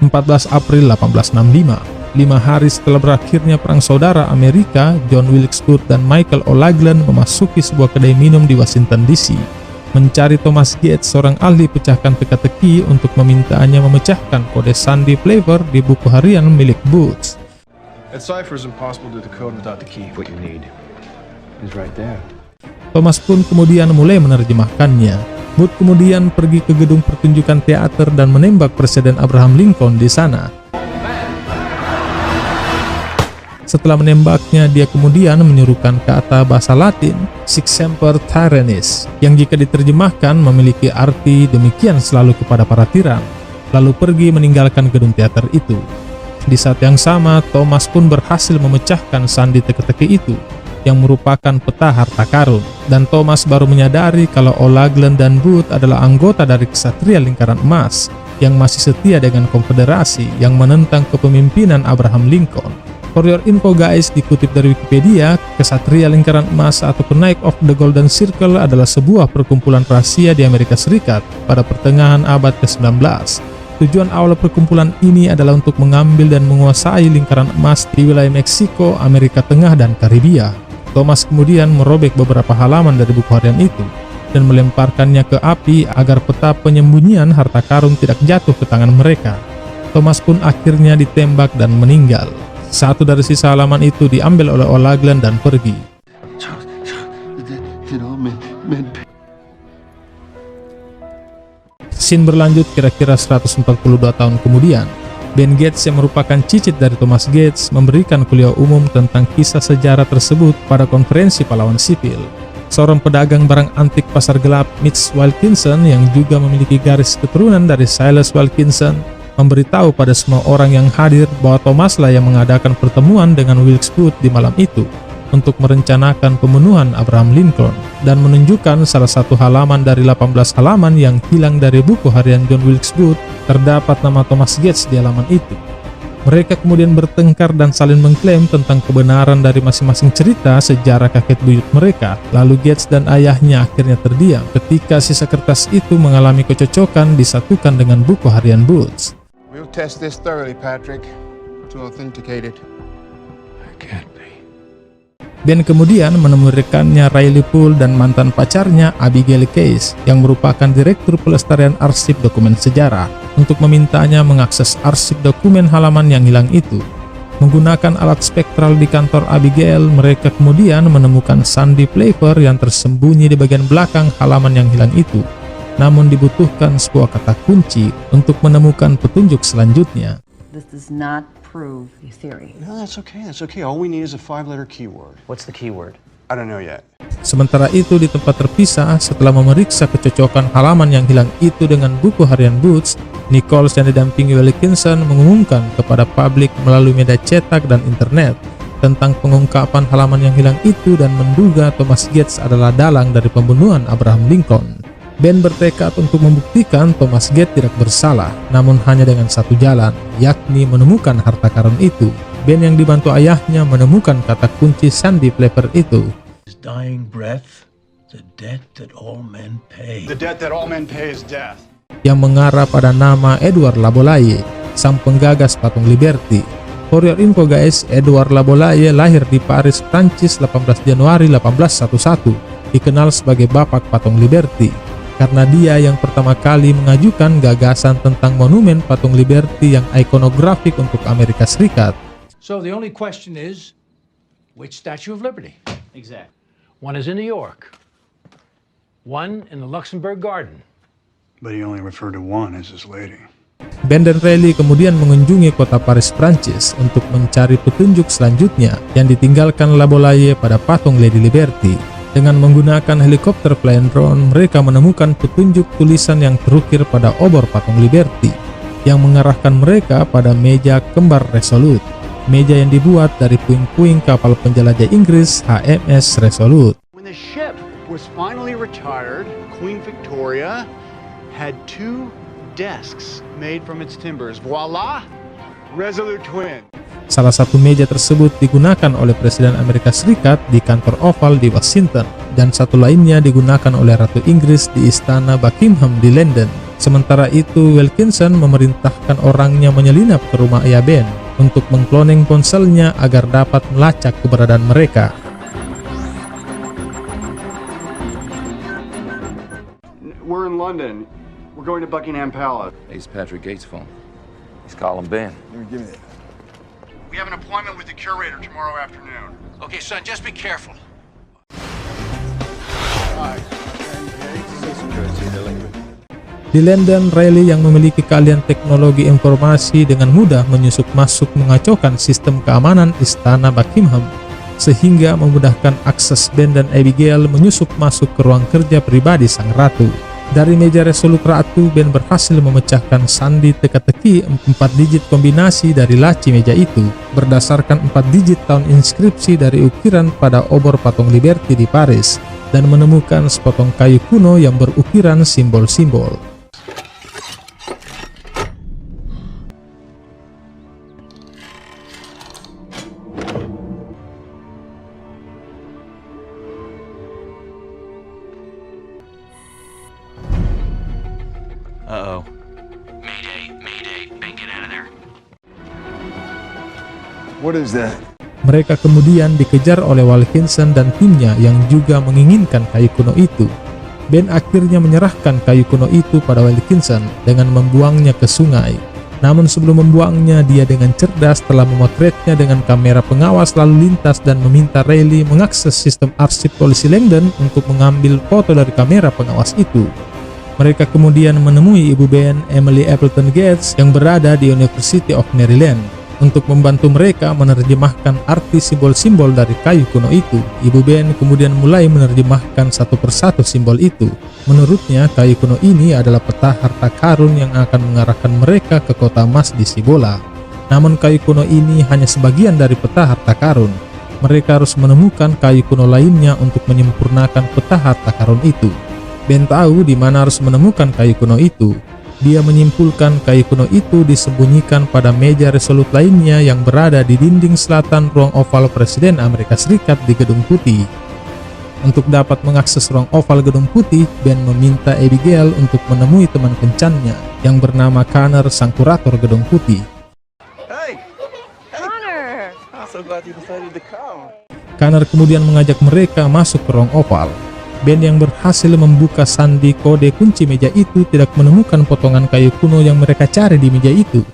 14 April 1865, 5 hari setelah berakhirnya Perang Saudara Amerika, John Wilkes Booth dan Michael O'Laughlin memasuki sebuah kedai minum di Washington DC, mencari Thomas Gates, seorang ahli pecahkan teka-teki, untuk memintanya memecahkan kode sandi flavor di buku harian milik Booth. That cipher is impossible to decode without the key. What you need is right there. Thomas pun kemudian mulai menerjemahkannya. Booth kemudian pergi ke gedung pertunjukan teater dan menembak Presiden Abraham Lincoln di sana. Setelah menembaknya, dia kemudian menyuruhkan kata bahasa Latin Sic semper tyrannis, yang jika diterjemahkan memiliki arti demikian selalu kepada para tiran, lalu pergi meninggalkan gedung teater itu. Di saat yang sama, Thomas pun berhasil memecahkan sandi teka-teki itu, yang merupakan peta harta karun, dan Thomas baru menyadari kalau O'Laughlin dan Booth adalah anggota dari Ksatria Lingkaran Emas yang masih setia dengan konfederasi yang menentang kepemimpinan Abraham Lincoln. For your info guys, dikutip dari Wikipedia, Ksatria Lingkaran Emas atau Knights of the Golden Circle adalah sebuah perkumpulan rahasia di Amerika Serikat pada pertengahan abad ke-19. Tujuan awal perkumpulan ini adalah untuk mengambil dan menguasai lingkaran emas di wilayah Meksiko, Amerika Tengah, dan Karibia. Thomas kemudian merobek beberapa halaman dari buku harian itu dan melemparkannya ke api agar peta penyembunyian harta karun tidak jatuh ke tangan mereka. Thomas pun akhirnya ditembak dan meninggal. Satu dari sisa halaman itu diambil oleh O'Laughlin dan pergi. Scene berlanjut kira-kira 142 tahun kemudian. Ben Gates, yang merupakan cicit dari Thomas Gates, memberikan kuliah umum tentang kisah sejarah tersebut pada konferensi pahlawan sipil. Seorang pedagang barang antik pasar gelap, Mitch Wilkinson, yang juga memiliki garis keturunan dari Silas Wilkinson, memberitahu pada semua orang yang hadir bahwa Thomas lah yang mengadakan pertemuan dengan Wilkes Booth di malam itu untuk merencanakan pembunuhan Abraham Lincoln, dan menunjukkan salah satu halaman dari 18 halaman yang hilang dari buku harian John Wilkes Booth. Terdapat nama Thomas Gates di halaman itu. Mereka kemudian bertengkar dan saling mengklaim tentang kebenaran dari masing-masing cerita sejarah kakek buyut mereka. Lalu Gates dan ayahnya akhirnya terdiam ketika sisa kertas itu mengalami kecocokan disatukan dengan buku harian Booth. We'll test this thoroughly, Patrick, to authenticate it. I can't be. Ben kemudian menemui rekannya Riley Poole dan mantan pacarnya Abigail Case, yang merupakan Direktur Pelestarian Arsip Dokumen Sejarah, untuk memintanya mengakses arsip dokumen halaman yang hilang itu. Menggunakan alat spektral di kantor Abigail, mereka kemudian menemukan sandi flavor yang tersembunyi di bagian belakang halaman yang hilang itu. Namun dibutuhkan sebuah kata kunci untuk menemukan petunjuk selanjutnya. This does not prove the theory. No, that's okay. That's okay. All we need is a 5-letter keyword. What's the keyword? I don't know yet. Sementara itu, di tempat terpisah, setelah memeriksa kecocokan halaman yang hilang itu dengan buku harian Booth, Nichols yang didampingi Wilkinson mengumumkan kepada publik melalui media cetak dan internet tentang pengungkapan halaman yang hilang itu dan menduga Thomas Gates adalah dalang dari pembunuhan Abraham Lincoln. Ben bertekad untuk membuktikan Thomas Gates tidak bersalah, namun hanya dengan satu jalan, yakni menemukan harta karun itu. Ben yang dibantu ayahnya menemukan kata kunci sandi flavor itu. His dying breath, the debt that all men pay. The debt that all men pay is death. Yang mengarah pada nama Edward Labolaye, sang penggagas patung Liberty. For your info guys, Edward Labolaye lahir di Paris, Prancis 18 Januari 1811, dikenal sebagai Bapak Patung Liberty, karena dia yang pertama kali mengajukan gagasan tentang monumen patung Liberty yang ikonografik untuk Amerika Serikat. So the only question is, which Statue of Liberty? Exactly. One is in New York. One in the Luxembourg Garden. But he only referred to one as his lady. Ben dan Riley kemudian mengunjungi kota Paris, Prancis untuk mencari petunjuk selanjutnya yang ditinggalkan Labolaye pada patung Lady Liberty. Dengan menggunakan helikopter flying drone, mereka menemukan petunjuk tulisan yang terukir pada obor patung Liberty, yang mengarahkan mereka pada meja kembar Resolute, meja yang dibuat dari puing-puing kapal penjelajah Inggris HMS Resolute. When the ship was finally retired, Queen Victoria had 2 desks made from its timbers. Voila! Resolute Twin. Salah satu meja tersebut digunakan oleh Presiden Amerika Serikat di kantor Oval di Washington, dan satu lainnya digunakan oleh Ratu Inggris di Istana Buckingham di London. Sementara itu, Wilkinson memerintahkan orangnya menyelinap ke rumah ayah Ben untuk mengkloning ponselnya agar dapat melacak keberadaan mereka. We're in London. We're going to Buckingham Palace. It's Patrick Gates' phone. He's calling Ben. We have an appointment with the curator tomorrow afternoon. Okay, son, just be careful. Di London, Riley yang memiliki keahlian teknologi informasi dengan mudah menyusup masuk mengacaukan sistem keamanan istana Buckingham, sehingga memudahkan akses Ben dan Abigail menyusup masuk ke ruang kerja pribadi sang ratu. Dari meja resolut ratu, Ben berhasil memecahkan sandi teka-teki 4 digit kombinasi dari laci meja itu, berdasarkan 4 digit tahun inskripsi dari ukiran pada obor patung Liberty di Paris, dan menemukan sepotong kayu kuno yang berukiran simbol-simbol. Uh-oh. Mayday, Ben, get out of there. What is that? Mereka kemudian dikejar oleh Wilkinson dan timnya yang juga menginginkan kayu kuno itu. Ben akhirnya menyerahkan kayu kuno itu pada Wilkinson dengan membuangnya ke sungai. Namun sebelum membuangnya, dia dengan cerdas telah memotretnya dengan kamera pengawas lalu lintas dan meminta Riley mengakses sistem arsip polisi Langdon untuk mengambil foto dari kamera pengawas itu. Mereka kemudian menemui ibu Ben, Emily Appleton Gates, yang berada di University of Maryland untuk membantu mereka menerjemahkan arti simbol-simbol dari kayu kuno itu. Ibu Ben kemudian mulai menerjemahkan satu persatu simbol itu. Menurutnya, kayu kuno ini adalah peta harta karun yang akan mengarahkan mereka ke kota emas di Cibola. Namun kayu kuno ini hanya sebagian dari peta harta karun. Mereka harus menemukan kayu kuno lainnya untuk menyempurnakan peta harta karun itu. Ben tahu di mana harus menemukan kayu kuno itu. Dia menyimpulkan kayu kuno itu disembunyikan pada meja resolut lainnya yang berada di dinding selatan ruang oval Presiden Amerika Serikat di Gedung Putih. Untuk dapat mengakses ruang oval Gedung Putih, Ben meminta Abigail untuk menemui teman kencannya yang bernama Connor, sang kurator Gedung Putih. Hey! Connor! I'm so glad you decided to come. Connor kemudian mengajak mereka masuk ke ruang oval. Ben yang berhasil membuka sandi kode kunci meja itu tidak menemukan potongan kayu kuno yang mereka cari di meja itu.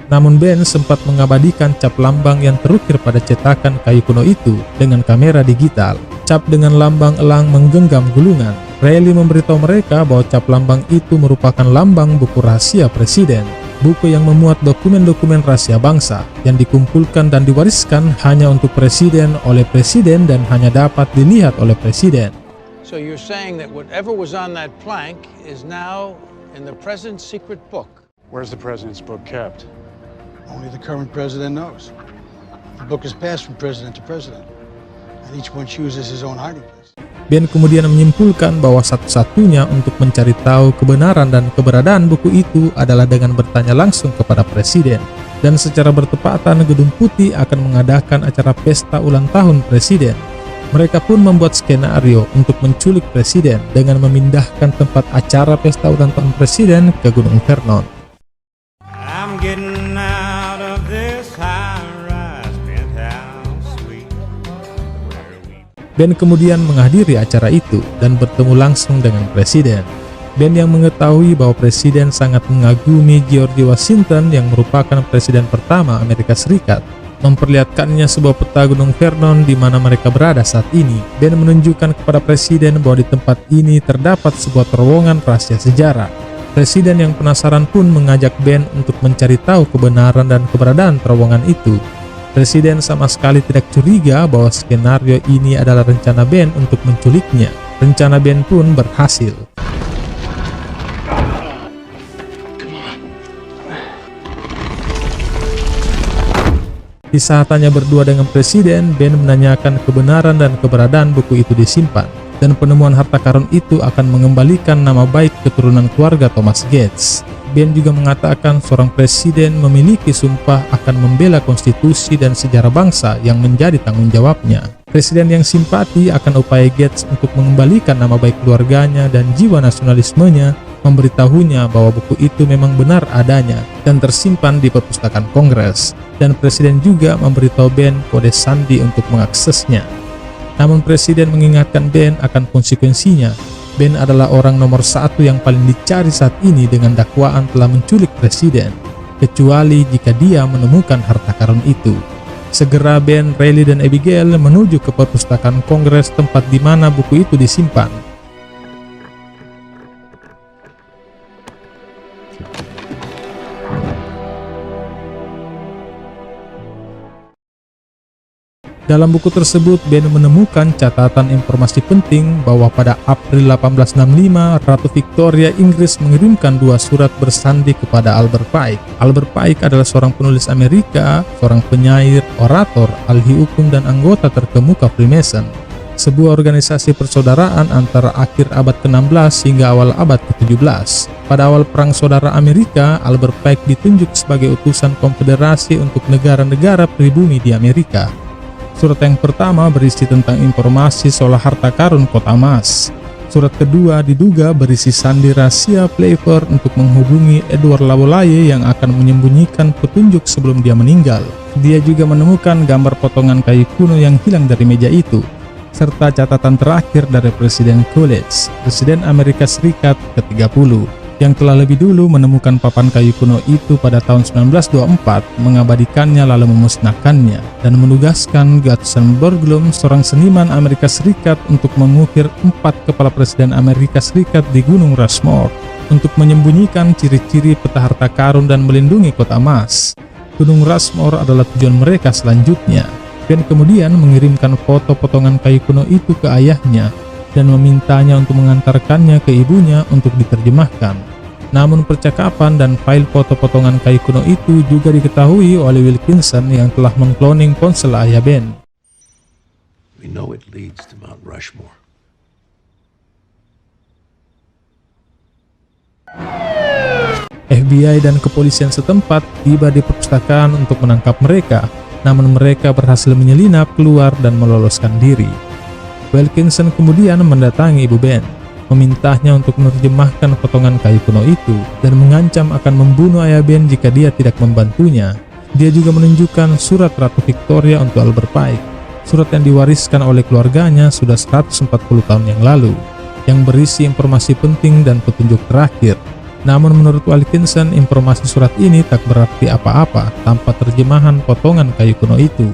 Namun Ben sempat mengabadikan cap lambang yang terukir pada cetakan kayu kuno itu dengan kamera digital. Cap dengan lambang elang menggenggam gulungan. Riley memberitahu mereka bahwa cap lambang itu merupakan lambang buku rahasia presiden. Buku yang memuat dokumen-dokumen rahasia bangsa yang dikumpulkan dan diwariskan hanya untuk presiden oleh presiden dan hanya dapat dilihat oleh presiden. So you're saying that whatever was on that plank is now in the president's secret book? Where's the president's book kept? Only the current president knows. The book is passed from president to president, and each one chooses his own hiding place. Ben kemudian menyimpulkan bahwa satu-satunya untuk mencari tahu kebenaran dan keberadaan buku itu adalah dengan bertanya langsung kepada presiden. Dan secara bertepatan, Gedung Putih akan mengadakan acara pesta ulang tahun presiden. Mereka pun membuat skenario untuk menculik presiden dengan memindahkan tempat acara pesta ulang tahun presiden ke Gunung Vernon. I'm getting out of this high-rise penthouse suite. Ben kemudian menghadiri acara itu dan bertemu langsung dengan presiden. Ben yang mengetahui bahwa presiden sangat mengagumi George Washington yang merupakan presiden pertama Amerika Serikat, memperlihatkannya sebuah peta Gunung Vernon di mana mereka berada saat ini. Ben menunjukkan kepada presiden bahwa di tempat ini terdapat sebuah terowongan rahasia sejarah. Presiden yang penasaran pun mengajak Ben untuk mencari tahu kebenaran dan keberadaan terowongan itu. Presiden sama sekali tidak curiga bahwa skenario ini adalah rencana Ben untuk menculiknya. Rencana Ben pun berhasil. Di saat tanya berdua dengan presiden, Ben menanyakan kebenaran dan keberadaan buku itu disimpan, dan penemuan harta karun itu akan mengembalikan nama baik keturunan keluarga Thomas Gates. Ben juga mengatakan seorang presiden memiliki sumpah akan membela konstitusi dan sejarah bangsa yang menjadi tanggung jawabnya. Presiden yang simpati akan upaya Gates untuk mengembalikan nama baik keluarganya dan jiwa nasionalismenya memberitahunya bahwa buku itu memang benar adanya dan tersimpan di perpustakaan Kongres, dan presiden juga memberitahu Ben kode sandi untuk mengaksesnya. Namun presiden mengingatkan Ben akan konsekuensinya. Ben adalah orang nomor 1 yang paling dicari saat ini dengan dakwaan telah menculik presiden, kecuali jika dia menemukan harta karun itu. Segera Ben, Riley, dan Abigail menuju ke perpustakaan Kongres tempat di mana buku itu disimpan. Dalam buku tersebut, Ben menemukan catatan informasi penting bahwa pada April 1865, Ratu Victoria Inggris mengirimkan 2 surat bersandi kepada Albert Pike. Albert Pike adalah seorang penulis Amerika, seorang penyair, orator, ahli hukum, dan anggota terkemuka Freemason, sebuah organisasi persaudaraan antara akhir abad ke-16 hingga awal abad ke-17. Pada awal Perang Saudara Amerika, Albert Pike ditunjuk sebagai utusan konfederasi untuk negara-negara pribumi di Amerika. Surat yang pertama berisi tentang informasi soal harta karun kota emas. Surat kedua diduga berisi sandi rahasia Playfair untuk menghubungi Edward Laboulaye yang akan menyembunyikan petunjuk sebelum dia meninggal. Dia juga menemukan gambar potongan kayu kuno yang hilang dari meja itu, serta catatan terakhir dari Presiden Coolidge, Presiden Amerika Serikat ke-30, yang telah lebih dulu menemukan papan kayu kuno itu pada tahun 1924, mengabadikannya lalu memusnahkannya, dan menugaskan Gadsden Burglum, seorang seniman Amerika Serikat, untuk mengukir 4 kepala Presiden Amerika Serikat di Gunung Rushmore untuk menyembunyikan ciri-ciri peta harta karun dan melindungi kota emas. Gunung Rushmore adalah tujuan mereka selanjutnya. Ben kemudian mengirimkan foto potongan kayu kuno itu ke ayahnya dan memintanya untuk mengantarkannya ke ibunya untuk diterjemahkan. Namun percakapan dan file foto potongan kayu kuno itu juga diketahui oleh Wilkinson yang telah mengkloning ponsel ayah Ben. We know it leads to Mount Rushmore. FBI dan kepolisian setempat tiba di perpustakaan untuk menangkap mereka, namun mereka berhasil menyelinap keluar dan meloloskan diri. Wilkinson kemudian mendatangi ibu Ben, memintanya untuk menerjemahkan potongan kayu kuno itu, dan mengancam akan membunuh ayah Ben jika dia tidak membantunya. Dia juga menunjukkan surat Ratu Victoria untuk Albert Pike, surat yang diwariskan oleh keluarganya sudah 140 tahun yang lalu, yang berisi informasi penting dan petunjuk terakhir. Namun menurut Wilkinson, informasi surat ini tak berarti apa-apa tanpa terjemahan potongan kayu kuno itu.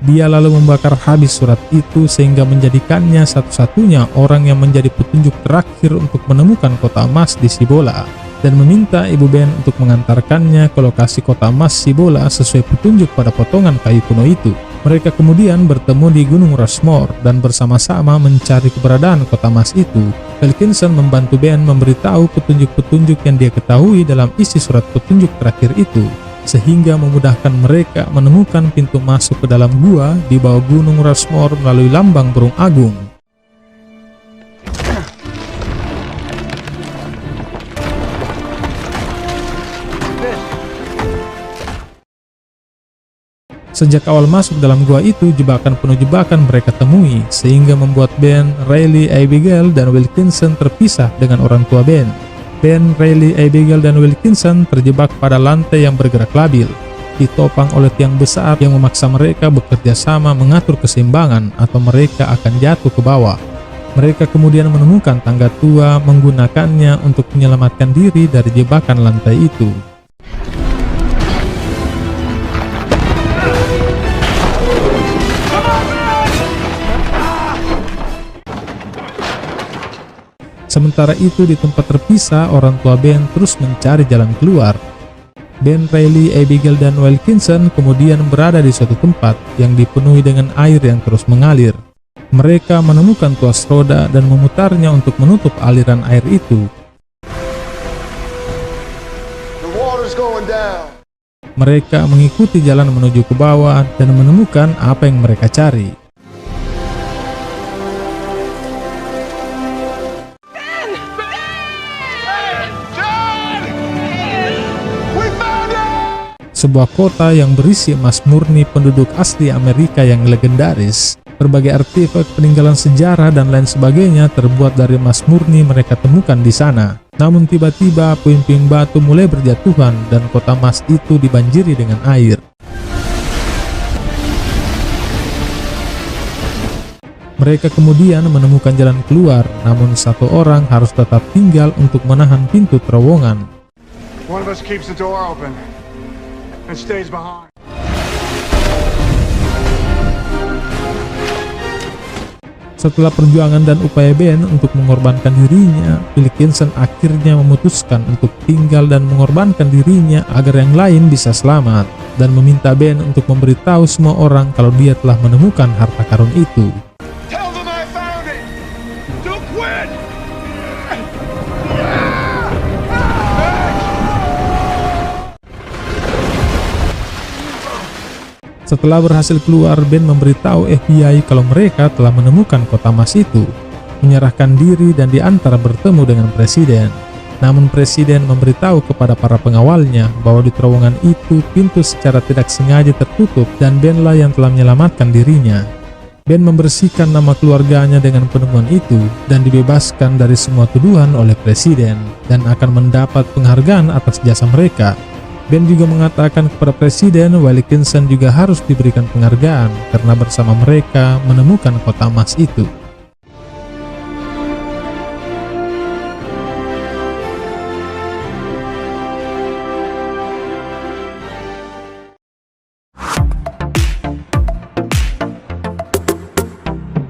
Dia lalu membakar habis surat itu sehingga menjadikannya satu-satunya orang yang menjadi petunjuk terakhir untuk menemukan kota emas di Cibola, dan meminta ibu Ben untuk mengantarkannya ke lokasi kota emas Cibola sesuai petunjuk pada potongan kayu kuno itu. Mereka kemudian bertemu di Gunung Rushmore dan bersama-sama mencari keberadaan kota emas itu. Wilkinson membantu Ben memberitahu petunjuk-petunjuk yang dia ketahui dalam isi surat petunjuk terakhir itu, sehingga memudahkan mereka menemukan pintu masuk ke dalam gua di bawah Gunung Rushmore melalui lambang burung agung. Sejak awal masuk dalam gua itu, jebakan penuh jebakan mereka temui, sehingga membuat Ben, Riley, Abigail, dan Wilkinson terpisah dengan orang tua Ben. Ben, Riley, Abigail, dan Wilkinson terjebak pada lantai yang bergerak labil, ditopang oleh tiang besar yang memaksa mereka bekerja sama mengatur keseimbangan atau mereka akan jatuh ke bawah. Mereka kemudian menemukan tangga tua, menggunakannya untuk menyelamatkan diri dari jebakan lantai itu. Sementara itu di tempat terpisah, orang tua Ben terus mencari jalan keluar. Ben, Riley, Abigail, dan Wilkinson kemudian berada di suatu tempat yang dipenuhi dengan air yang terus mengalir. Mereka menemukan tuas roda dan memutarnya untuk menutup aliran air itu. Mereka mengikuti jalan menuju ke bawah dan menemukan apa yang mereka cari. sebuah kota yang berisi emas murni penduduk asli Amerika yang legendaris. Berbagai artefak peninggalan sejarah dan lain sebagainya terbuat dari emas murni mereka temukan di sana. Namun tiba-tiba puing-puing batu mulai berjatuhan dan kota emas itu dibanjiri dengan air. Mereka kemudian menemukan jalan keluar, namun satu orang harus tetap tinggal untuk menahan pintu terowongan. One of us keeps the door open and stays behind. Setelah perjuangan dan upaya Ben untuk mengorbankan dirinya, Wilkinson akhirnya memutuskan untuk tinggal dan mengorbankan dirinya agar yang lain bisa selamat, dan meminta Ben untuk memberitahu semua orang kalau dia telah menemukan harta karun itu. Tell them I found it! Don't quit! Setelah berhasil keluar, Ben memberitahu FBI kalau mereka telah menemukan kota emas itu, menyerahkan diri dan diantar bertemu dengan presiden. Namun presiden memberitahu kepada para pengawalnya bahwa di terowongan itu pintu secara tidak sengaja tertutup dan Ben lah yang telah menyelamatkan dirinya. Ben membersihkan nama keluarganya dengan penemuan itu dan dibebaskan dari semua tuduhan oleh presiden dan akan mendapat penghargaan atas jasa mereka. Ben juga mengatakan kepada presiden Wilkinson juga harus diberikan penghargaan karena bersama mereka menemukan kota emas itu.